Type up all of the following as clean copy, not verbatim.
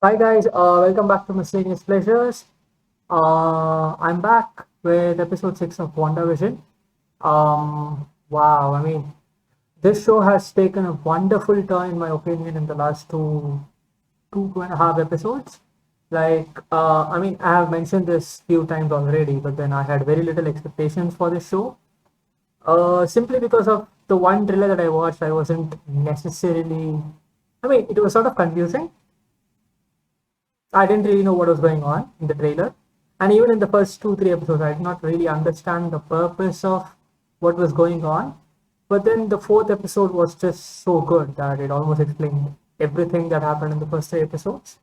Hi guys, welcome back to Miscellaneous Pleasures. I'm back with episode 6 of WandaVision. Wow, this show has taken a wonderful turn, in my opinion, in the last two and a half episodes. I have mentioned this few times already, but then I had very little expectations for this show. Simply because of the one trailer that I watched, I wasn't necessarily. It was sort of confusing. I didn't really know what was going on in the trailer. And even in the first two, three episodes, I did not really understand the purpose of what was going on. But then the fourth episode was just so good that it almost explained everything that happened in the first three episodes.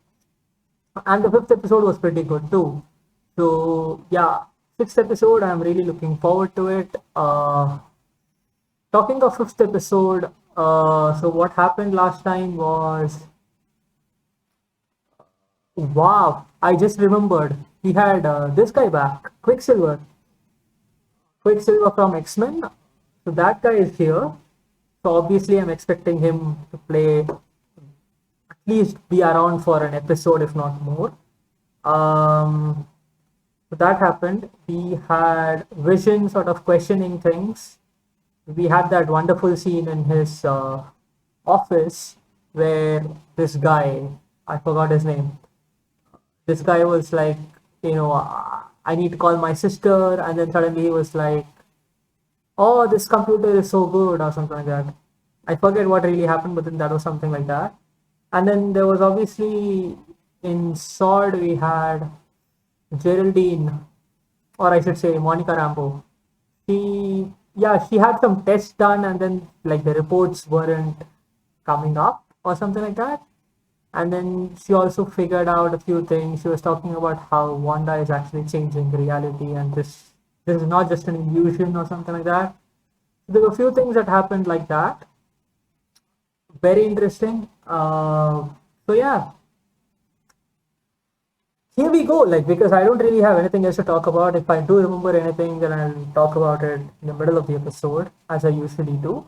And the fifth episode was pretty good too. So, yeah, sixth episode, I'm really looking forward to it. Talking of fifth episode, so what happened last time was wow, I just remembered he had this guy back, Quicksilver from X-Men. So that guy is here. So obviously, I'm expecting him to play at least be around for an episode, if not more. Um, so that happened. We had Vision sort of questioning things. We had that wonderful scene in his office where this guy, I forgot his name, this guy was like, I need to call my sister, and then suddenly he was like, oh, this computer is so good, or something like that. I forget what really happened, but then that was something like that. And then there was obviously in Sword we had Geraldine, or I should say Monica Rambo. She had some tests done, and then like the reports weren't coming up or something like that. And then she also figured out a few things. She was talking about how Wanda is actually changing reality, and this is not just an illusion or something like that. There were a few things that happened like that. Very interesting. So yeah, here we go. Like because I don't really have anything else to talk about. If I do remember anything, then I'll talk about it in the middle of the episode, as I usually do.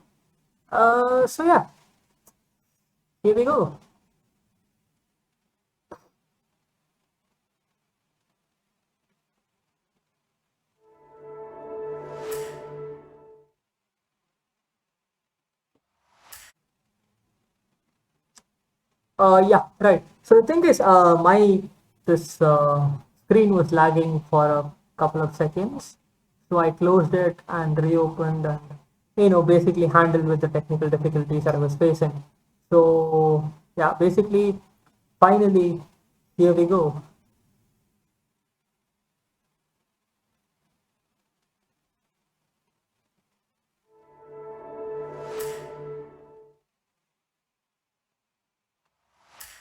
So yeah, here we go. Yeah, right. So the thing is, my this screen was lagging for a couple of seconds, so I closed it and reopened, and basically handled with the technical difficulties that I was facing. So yeah, basically, finally, here we go.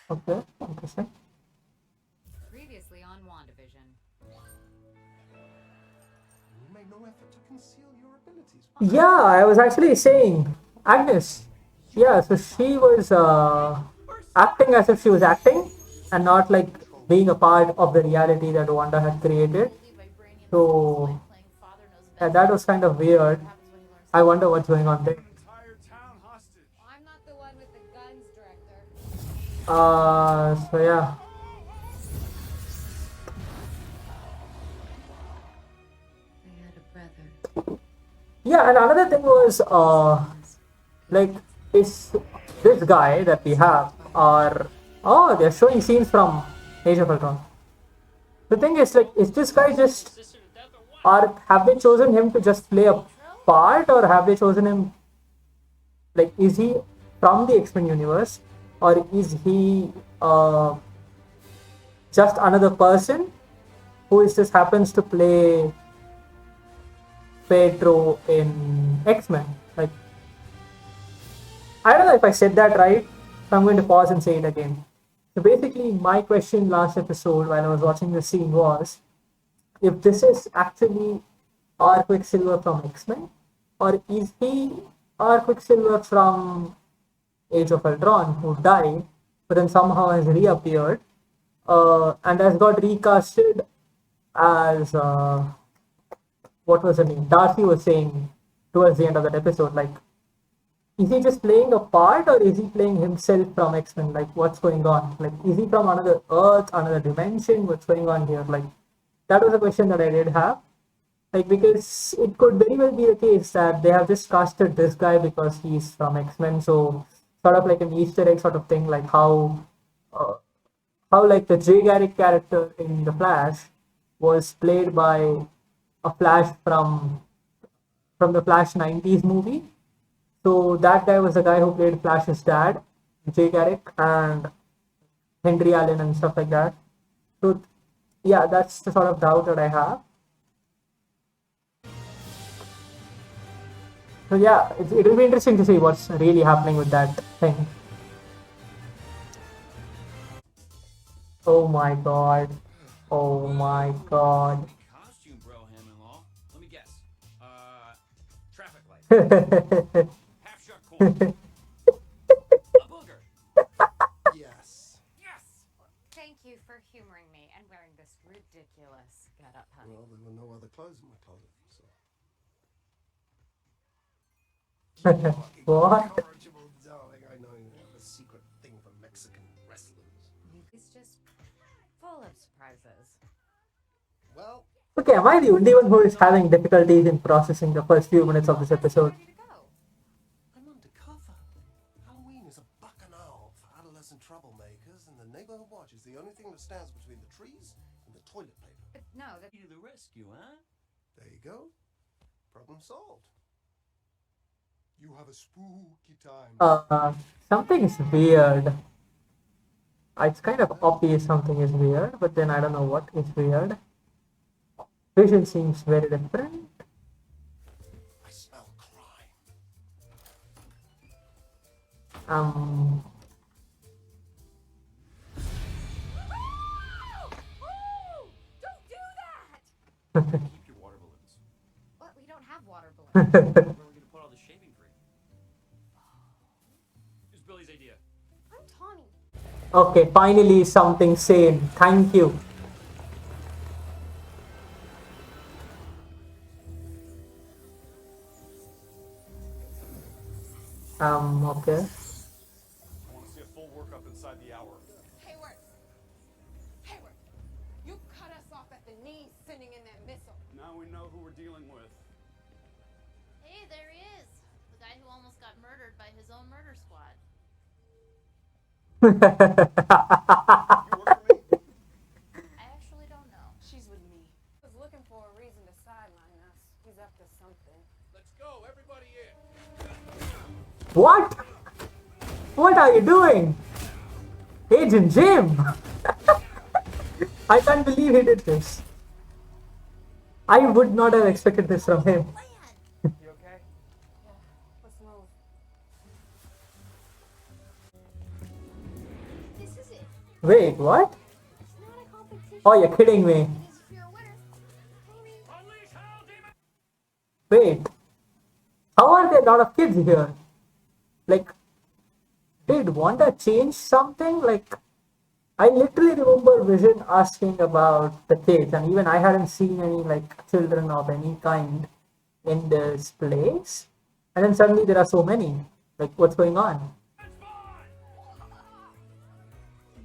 Okay, interesting. Previously on WandaVision. You made no effort to conceal your abilities. Yeah, I was actually saying, Agnes. Yeah, so she was acting as if she was acting and not like being a part of the reality that Wanda had created. So yeah, that was kind of weird. I wonder what's going on there. An entire town hostage. I'm not the one with the guns, Director. So yeah. I had a brother. Yeah, and another thing was like is this guy that we have are oh they're showing scenes from Age of Ultron. The thing is like is this guy just or have they chosen him to just play a part or have they chosen him like is he from the X-Men universe or is he just another person who is just happens to play Pedro in X-Men? Like I don't know if I said that right, so I'm going to pause and say it again. So basically, my question last episode while I was watching the scene was if this is actually our Quicksilver from X-Men, or is he our Quicksilver from Age of Ultron who died, but then somehow has reappeared and has got recasted as what was her name? Darcy was saying towards the end of that episode, like is he just playing a part or is he playing himself from X-Men? Like, what's going on? Like, is he from another Earth, another dimension? What's going on here? Like, that was a question that I did have. Like, because it could very well be the case that they have just casted this guy because he's from X-Men, so sort of like an Easter egg sort of thing, like uh, how like the Jay Garrick character in The Flash was played by a Flash from the Flash 90s movie. So that guy was the guy who played Flash's dad, Jay Garrick, and Henry Allen and stuff like that. So yeah, that's the sort of doubt that I have. So yeah, it will be interesting to see what's really happening with that thing. Oh my god. Oh my god. Costume, bro, Ham-in-law. Let me guess. Traffic light. Half shut corner. A booger. Yes. Yes! Thank you for humoring me and wearing this ridiculous getup, honey. Well, there were no other clothes in my closet, so. What? Incorrigible darling, I know you have a secret thing for Mexican wrestlers. He's just full of surprises. Well, Okay, am I the only one who is having difficulties in processing the first few minutes of this episode? Ready to go. I'm undercover. Halloween is a bacchanal for adolescent troublemakers, and the neighborhood watch is the only thing that stands between the trees and the toilet paper. But no, that To the rescue, huh? There you go. Problem solved. You have a spooky time. Something is weird. It's kind of obvious something is weird, but then I don't know what is weird. Vision seems very different. I smell crime. Um, don't do that! Keep your water balloons. What? We don't have water balloons. Where are we gonna put all the shaving cream? It's Billy's idea. I'm Tommy. okay, finally something sane. Thank you. Okay. I want to see a full workup inside the hour. Hayward! Hayward! You cut us off at the knees sending in that missile. Now we know who we're dealing with. Hey, there he is. The guy who almost got murdered by his own murder squad. You work for me? I actually don't know. She's with me. Was looking for a reason to sideline us. He's up to something. Let's go, everybody in. What? What are you doing? Agent Jim! I can't believe he did this. I would not have expected this from him. You okay? Yeah, let's move. This is it. Wait, what? It's not a competition. Oh, you're kidding me. This is for your winner. Amy. Unleash hell, demon! Wait. How are there a lot of kids here? Like, did Wanda change something? Like, I literally remember Vision asking about the kids, and even I hadn't seen any like children of any kind in this place. And then suddenly there are so many. Like, what's going on? It's fine! Do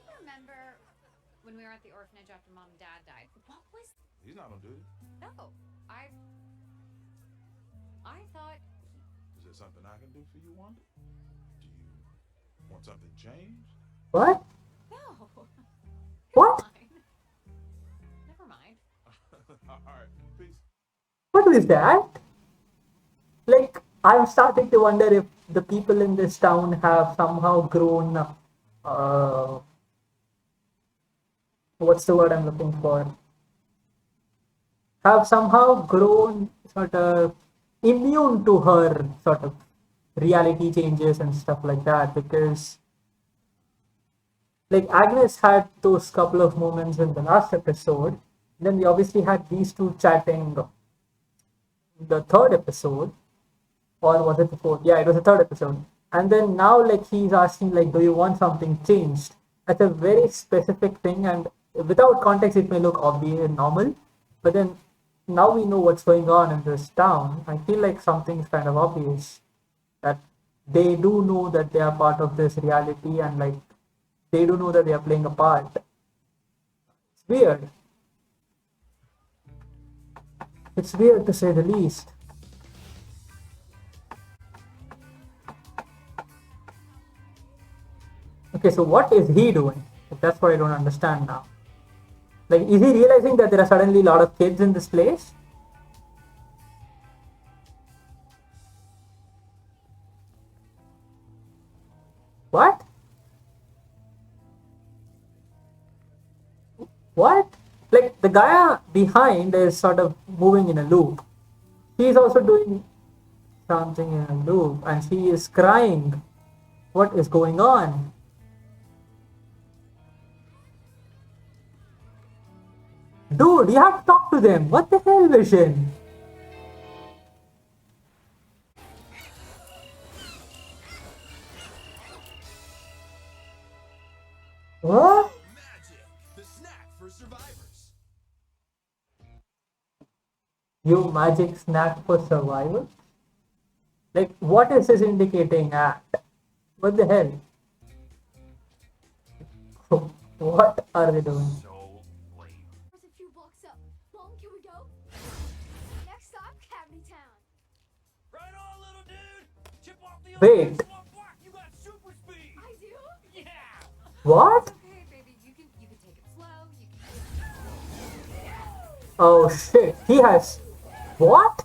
you remember when we were at the orphanage after mom and dad died? What was. He's not on duty. No. I thought. Is there something I can do for you, Wanda? Do you want something changed? What? No. What? Fine. Never mind. All right, peace. What is that? Like, I'm starting to wonder if the people in this town have somehow grown. What's the word I'm looking for? Have somehow grown sort of immune to her sort of reality changes and stuff like that, because like Agnes had those couple of moments in the last episode. Then we obviously had these two chatting the third episode, or was it the fourth? Yeah, it was the third episode. And then now like he's asking like, do you want something changed? That's a very specific thing, and without context it may look obvious and normal, but then now we know what's going on in this town, I feel like something's kind of obvious. That they do know that they are part of this reality and like they do know that they are playing a part. It's weird. It's weird to say the least. Okay, so what is he doing? That's what I don't understand now. Like, is he realizing that there are suddenly a lot of kids in this place? What? What? Like, the guy behind is sort of moving in a loop. He's also doing something in a loop and she is crying. What is going on? Dude, you have to talk to them. What the hell, Vision? What? Magic! The snack for survivors. You magic snack for survival? Like, what is this indicating at? What the hell? What are they doing? So lame. There's a few blocks up. Mom, can we go? Next stop, Cavity Town. Right on, little dude! Chip off the Wait. swamp block. You got super speed! I do? Yeah! What? Okay, baby, you can take it slow. You can. Oh shit, he has. What?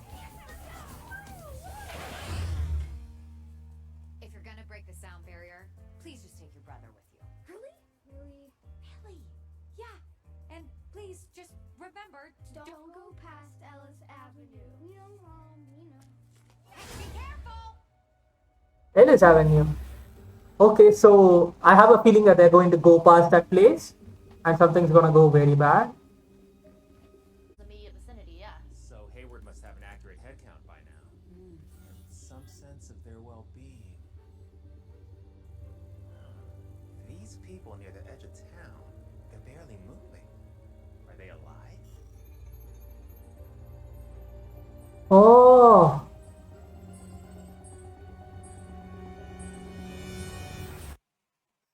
If you're gonna break the sound barrier, please just take your brother with you. Really? Really? Really? Yeah. And please just remember to Don't go past Ellis Avenue. We know, Mom. We know. Be careful! Ellis Avenue. Okay, so I have a feeling that they're going to go past that place and something's gonna go very bad. The immediate vicinity, yeah. So Hayward must have an accurate head count by now. And some sense of their well-being. These people near the edge of town, they're barely moving. Are they alive? Oh.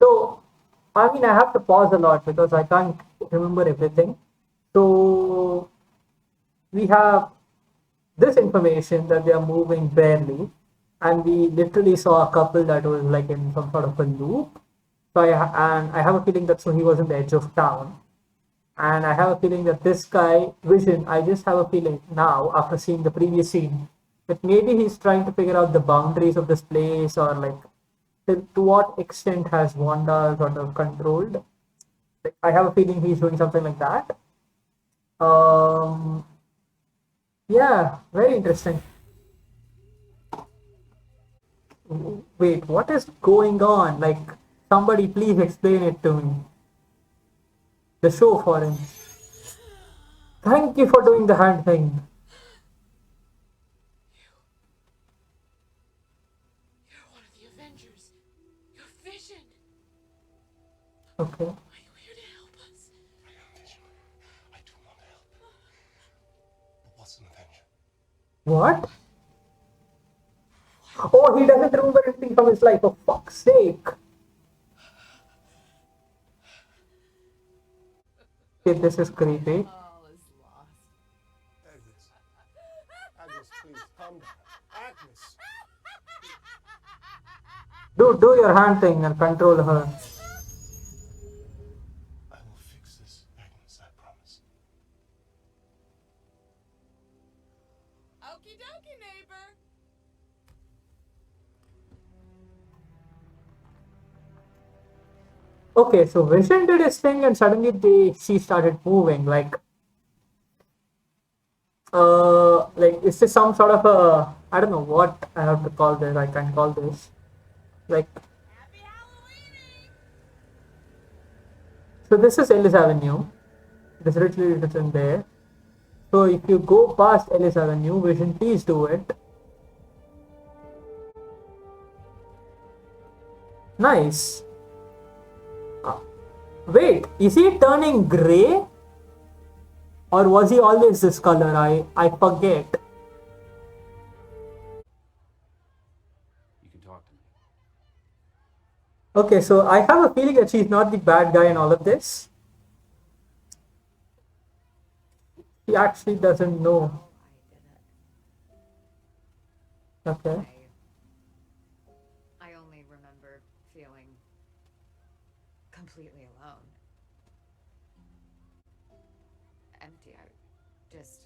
So, I mean, I have to pause a lot because I can't remember everything. So, we have this information that they are moving barely, and we literally saw a couple that was like in some sort of a loop. So, I have a feeling that so he was in the edge of town, and I have a feeling that this guy, Vision, I just have a feeling now after seeing the previous scene that maybe he's trying to figure out the boundaries of this place or like to what extent has Wanda sort of controlled. Like, I have a feeling he's doing something like that. Yeah, very interesting. Wait, what is going on? Like, somebody please explain it to me. The show for him. Thank you for doing the hand thing. You're one of the Avengers. You're Vision. Okay. Are you here to help us? I am Vision. I do want to help. But what's an Avenger? What? Oh, he doesn't remember anything from his life. For fuck's sake. Okay, this is creepy. All is lost. Agnes. Agnes, please, calm down. Agnes! Do your hand thing and control her. I will fix this, Agnes, I promise. Okie dokie, neighbor. Okay, so Vision did his thing and suddenly she started moving. Like is this some sort of a, I don't know what I have to call this. I can call this like. Happy Halloween! So this is Ellis Avenue. It is literally written there. So if you go past Ellis Avenue, Vision, please do it. Nice. Wait, is he turning grey? Or was he always this color? I forget. You can talk to me. Okay, so I have a feeling that she's not the bad guy in all of this. He actually doesn't know. I did it. Okay. I only remember feeling completely alone. Empty. Just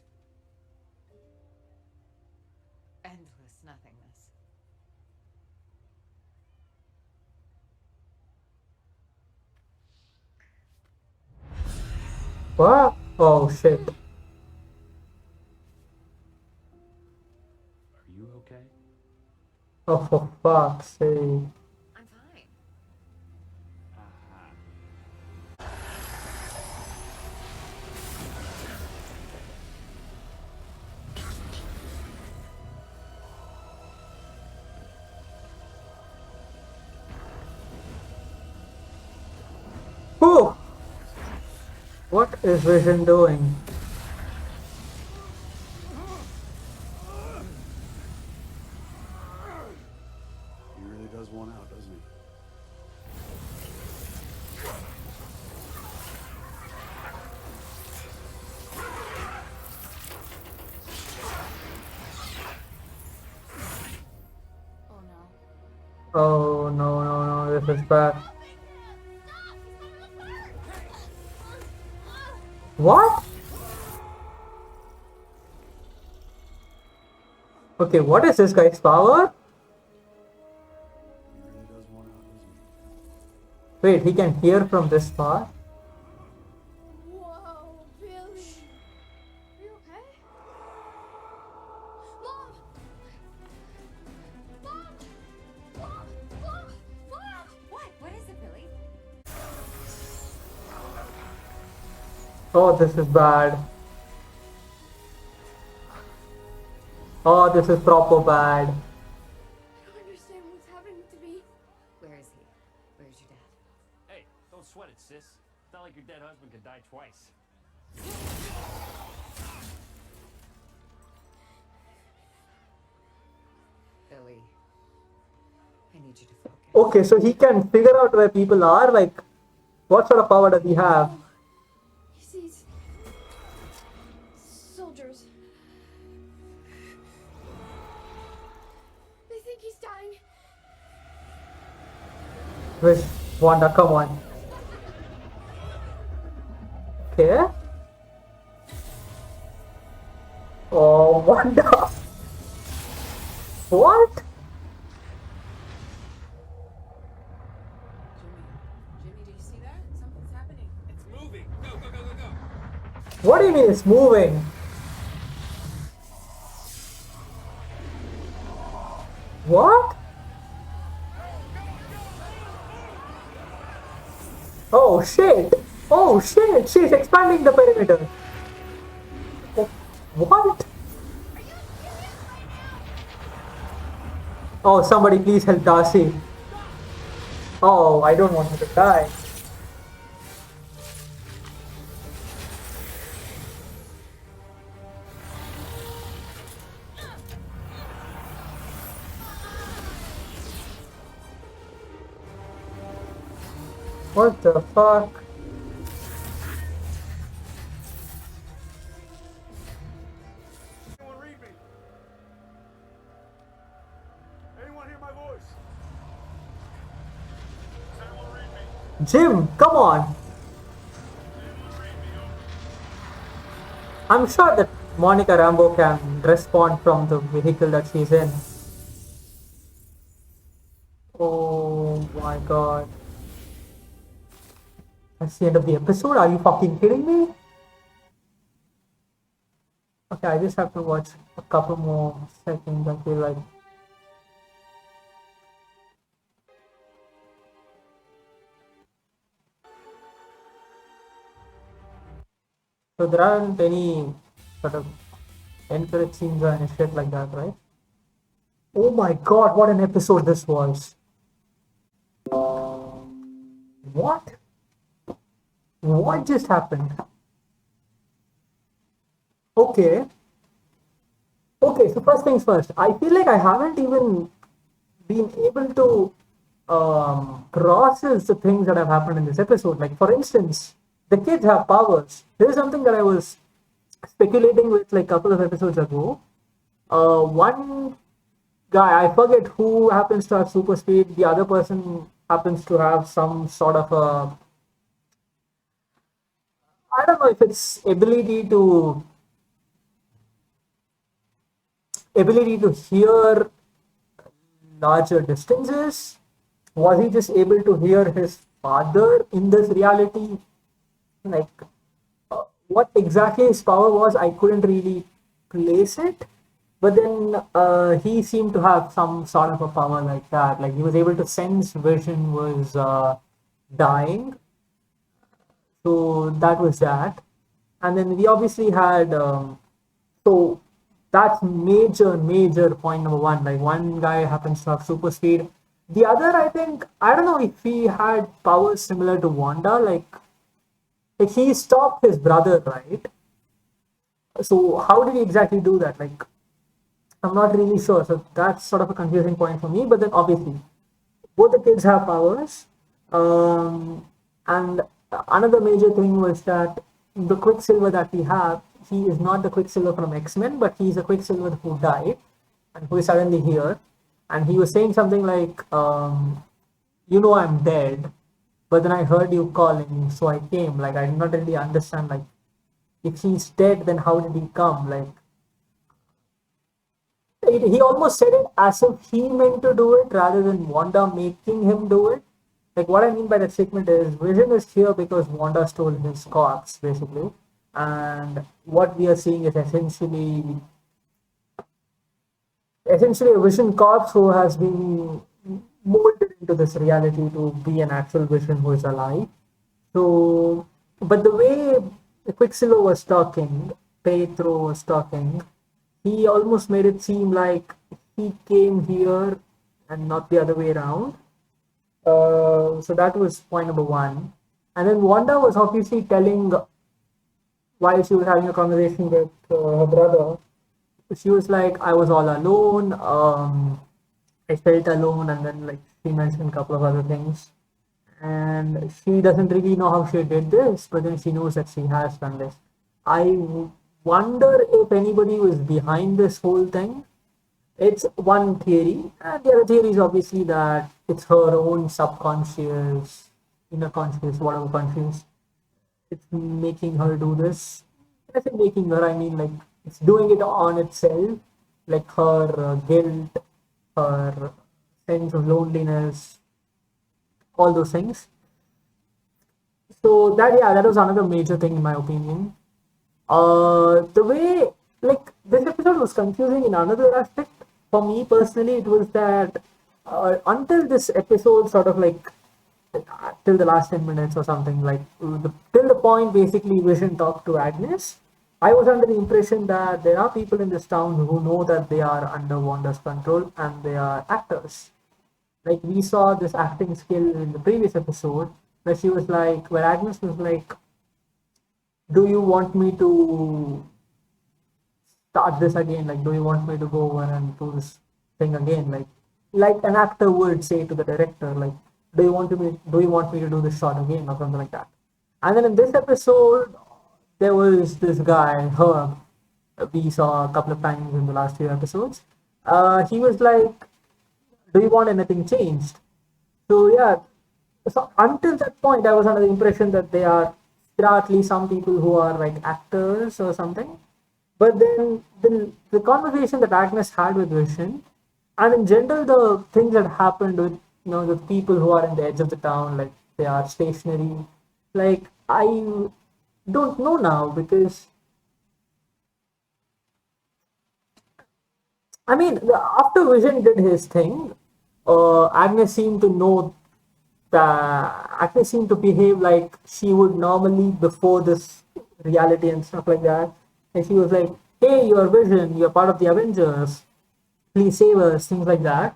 endless nothingness. What? Oh shit. Are you okay? Oh, for fuck's sake. I'm fine. Whew. What is Vision doing? He really does want out, doesn't he? Oh no. Oh no, no, no, this is bad. What? Okay, what is this guy's power? He really does want out, doesn't he? Wait, he can hear from this far? Whoa, Billy. Are you okay? Mom! Mom! Mom! Mom! Mom! What is it, Billy? Oh, this is bad. Oh, this is proper bad. I don't understand what's happening to me. Where is he? Where's your dad? Hey, don't sweat it, sis. It's not like your dead husband could die twice. Billy. I need you to focus. Okay, so he can figure out where people are? Like, what sort of power does he have? He sees soldiers. They think he's dying. Wait, Wanda, come on. Okay. Oh, Wanda. What? Jimmy, do you see that? Something's happening. It's moving. Go, go, go, go, go. What do you mean it's moving? What? Oh shit! Oh shit! She's expanding the perimeter. Oh, what? Oh, somebody please help Darcy. Oh, I don't want her to die. What the fuck? Anyone read me? Anyone hear my voice? Does anyone read me? Jim, come on! I'm sure that Monica Rambeau can respond from the vehicle that she's in. Oh my god. That's the end of the episode? Are you fucking kidding me? Okay, I just have to watch a couple more seconds. I feel like. So there aren't any sort of encourage scenes or any shit like that, right? Oh my god, what an episode this was. What? What just happened? Okay. Okay, so first things first. I feel like I haven't even been able to process the things that have happened in this episode. Like, for instance, the kids have powers. This is something that I was speculating with like a couple of episodes ago. One guy, I forget who happens to have super speed. The other person happens to have some sort of a, I don't know if it's ability to hear larger distances. Was he just able to hear his father in this reality? Like, what exactly his power was, I couldn't really place it. But then he seemed to have some sort of a power like that. Like, he was able to sense Vision was dying. So that was that. And then we obviously had, so that's major point number one. Like, one guy happens to have super speed. The other, I think, I don't know if he had powers similar to Wanda. Like he stopped his brother, right? So how did he exactly do that? Like, I'm not really sure. So that's sort of a confusing point for me. But then obviously, both the kids have powers. And another major thing was that the Quicksilver that we have, he is not the Quicksilver from X-Men, but he's a Quicksilver who died and who is suddenly here. And he was saying something like, you know, I'm dead, but then I heard you calling, so I came. Like, I did not really understand, like, if he's dead, then how did he come? Like, he almost said it as if he meant to do it rather than Wanda making him do it. Like, what I mean by that statement is Vision is here because Wanda stole his corpse, basically. And what we are seeing is essentially a Vision corpse who has been molded into this reality to be an actual Vision who is alive. So, but the way Quicksilver was talking, Pietro was talking, he almost made it seem like he came here and not the other way around. So that was point number one. And then Wanda was obviously telling, while she was having a conversation with her brother, she was like, I was all alone. I felt alone. And then, like, she mentioned a couple of other things. And she doesn't really know how she did this, but then she knows that she has done this. I wonder if anybody was behind this whole thing. It's one theory, and the other theory is obviously that it's her own subconscious, inner conscious, whatever conscious. It's making her do this. When I say making her, I mean like it's doing it on itself, like her guilt, her sense of loneliness, all those things. So that, yeah, that was another major thing in my opinion. The way, like, this episode was confusing in another aspect. For me personally, it was that until this episode, sort of like till the last 10 minutes or something, like till the point basically Vision talked to Agnes, I was under the impression that there are people in this town who know that they are under Wanda's control and they are actors. Like, we saw this acting skill in the previous episode where she was like, where Agnes was like, do you want me to start this again? Like, do you want me to go over and do this thing again? Like an actor would say to the director, like, do you want me to do this shot again or something like that? And then in this episode, there was this guy, Herb, we saw a couple of times in the last few episodes. He was like, do you want anything changed? So yeah, so until that point, I was under the impression that there are at least some people who are like actors or something. But then the conversation that Agnes had with Vision, and in general the things that happened with the people who are in the edge of the town, like they are stationary, like I don't know now because I mean after Vision did his thing, Agnes seemed to know that Agnes seemed to behave like she would normally before this reality and stuff like that. And she was like, hey, you're Vision, you're part of the Avengers, please save us, things like that.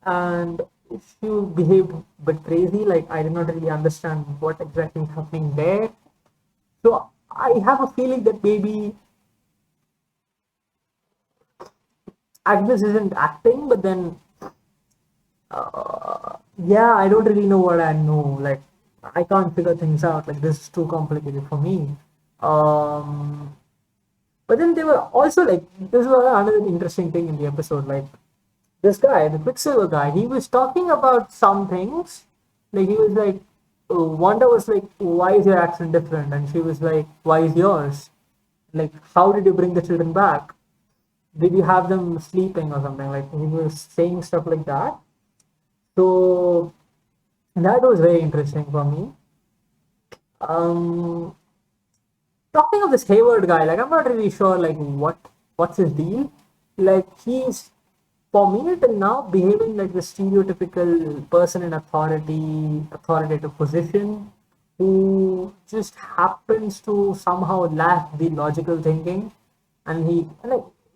And she behaved a bit crazy, like I did not really understand what exactly is happening there. So I have a feeling that maybe Agnes isn't acting, but then yeah, I don't really know what I know. Like, I can't figure things out. Like, this is too complicated for me. Um, but then they were also like, this was another interesting thing in the episode. Like, this guy, the Quicksilver guy, he was talking about some things. Like, he was like, Wanda was like, why is your accent different? And she was like, why is yours? Like, how did you bring the children back? Did you have them sleeping or something? Like, he was saying stuff like that. So that was very interesting for me. Um, Talking of this Hayward guy, like I'm not really sure like what's his deal. Like he's for me till now behaving like the stereotypical person in authoritative position who just happens to somehow lack the logical thinking, and he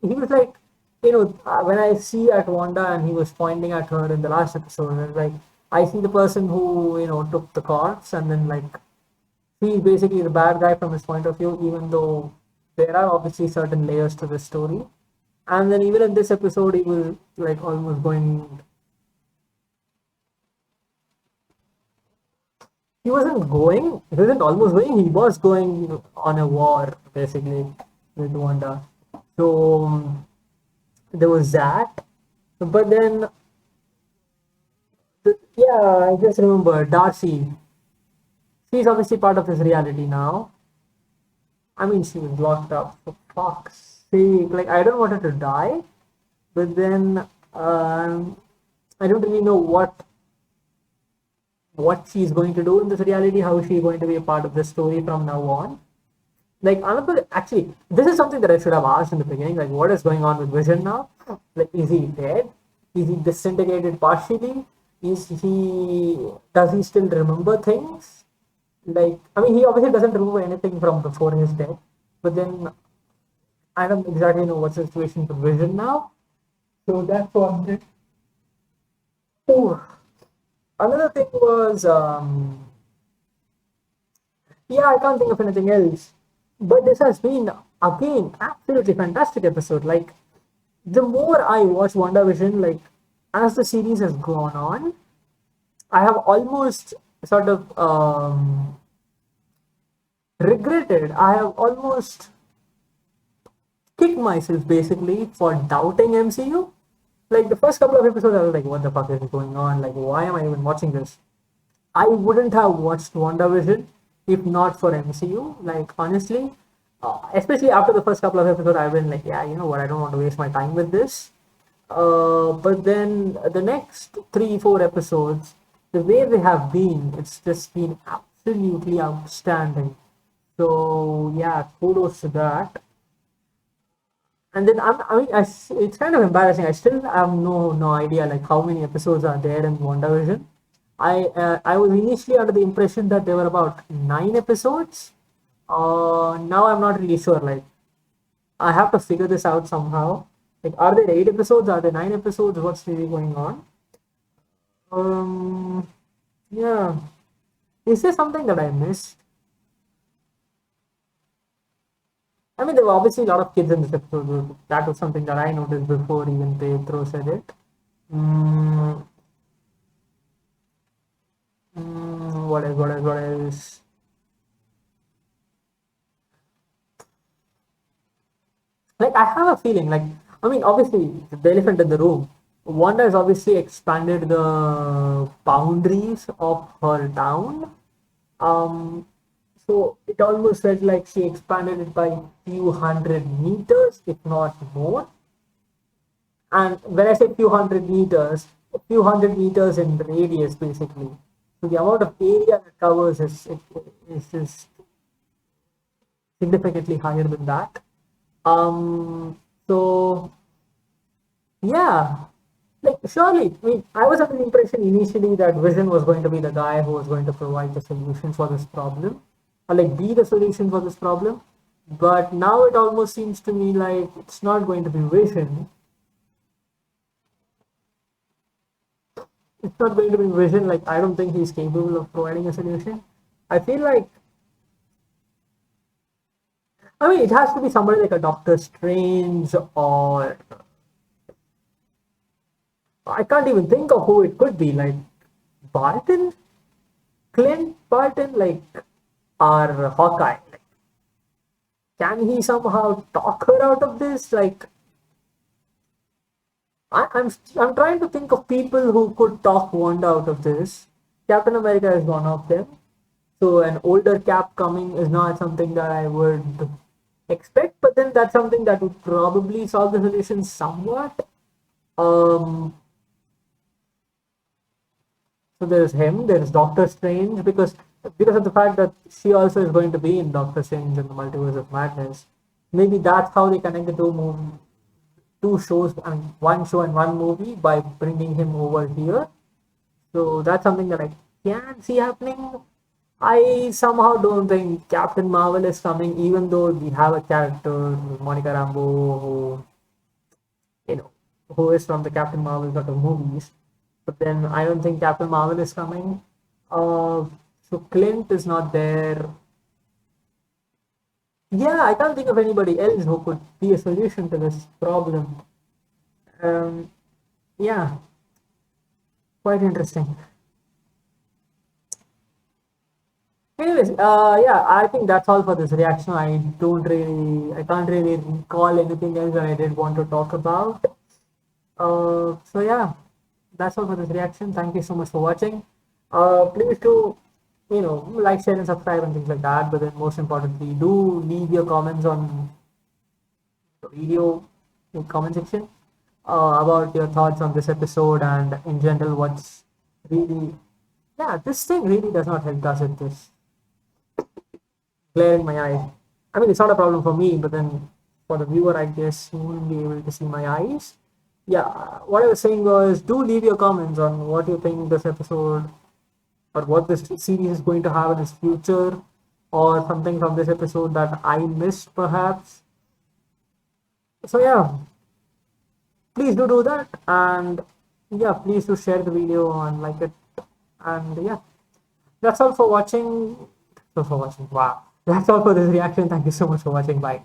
was like, when I see at Wanda and he was pointing at her in the last episode, and like I see the person who took the corpse, and then like he's basically the bad guy from his point of view, even though there are obviously certain layers to the story. And then even in this episode, he was like almost going. He wasn't going. He wasn't almost going. He was going on a war basically with Wanda. So there was that. But then, yeah, I just remember Darcy. She's obviously part of his reality now. I mean, she was locked up for fuck's sake. Like, I don't want her to die, but then I don't really know what she's going to do in this reality. How she's going to be a part of the story from now on. Like, another actually, this is something that I should have asked in the beginning. Like, what is going on with Vision now? Like, is he dead? Is he disintegrated partially? Does he still remember things? Like, I mean, he obviously doesn't remember anything from before his death, but then I don't exactly know what's the situation with Vision now. So that's one thing. Ooh. Another thing was, yeah, I can't think of anything else. But this has been, again, absolutely fantastic episode. Like, the more I watch WandaVision, like, as the series has gone on, I have almost sort of regretted. I have almost kicked myself basically for doubting MCU. Like the first couple of episodes, I was like, what the fuck is going on? Like, why am I even watching this? I wouldn't have watched WandaVision if not for MCU. Like, honestly, especially after the first couple of episodes, I've been like, yeah, you know what, I don't want to waste my time with this. But then the next 3, 4 episodes, the way they have been, it's just been absolutely outstanding. So yeah, kudos to that. And then it's kind of embarrassing. I still have no idea like how many episodes are there in WandaVision. I was initially under the impression that there were about 9 episodes. Now I'm not really sure. Like I have to figure this out somehow. Like, are there 8 episodes? Are there 9 episodes? What's really going on? Yeah. Is there something that I missed? I mean, there were obviously a lot of kids in this episode. That was something that I noticed before even Pedro said it. What else? What else? What else? Like, I have a feeling, like, I mean, obviously, the elephant in the room. Wanda has obviously expanded the boundaries of her town. So it almost felt like she expanded it by a few hundred meters, if not more. And when I say few hundred meters, a few hundred meters in radius, basically. So the amount of area that covers is just significantly higher than that. So yeah, like surely, I mean, I was under the impression initially that Vision was going to be the guy who was going to provide the solution for this problem, or like be the solution for this problem. But now it almost seems to me like it's not going to be Vision. It's not going to be Vision. Like I don't think he's capable of providing a solution. I feel like, I mean, it has to be somebody like a Doctor Strange or I can't even think of who it could be. Like Barton, Clint Barton, like our Hawkeye. Like, can he somehow talk her out of this? Like, I'm trying to think of people who could talk Wanda out of this. Captain America is one of them. So an older Cap coming is not something that I would expect, but then that's something that would probably solve the solution somewhat. Um, so there's him, there's Doctor Strange, because of the fact that she also is going to be in Doctor Strange in the Multiverse of Madness. Maybe that's how they connect the two shows and one show and one movie by bringing him over here. So that's something that I can see happening. I somehow don't think Captain Marvel is coming, even though we have a character, Monica Rambeau, you know, who is from the Captain Marvel sort of movies. But then I don't think Captain Marvel is coming. So Clint is not there. Yeah, I can't think of anybody else who could be a solution to this problem. Yeah, quite interesting. Anyways, yeah, I think that's all for this reaction. I can't really recall anything else that I did want to talk about. So yeah, that's all for this reaction. Thank you so much for watching. Please do, like, share, and subscribe and things like that. But then most importantly, do leave your comments on the video in comment section about your thoughts on this episode and in general what's really, yeah, this thing really does not help us with this glare in my eyes. I mean, it's not a problem for me, but then for the viewer, I guess you won't be able to see my eyes. Yeah, what I was saying was, do leave your comments on what you think this episode or what this series is going to have in its future, or something from this episode that I missed perhaps. So yeah, please do that, and yeah, please do share the video and like it, and yeah, that's all for watching. Wow, that's all for this reaction. Thank you so much for watching. Bye.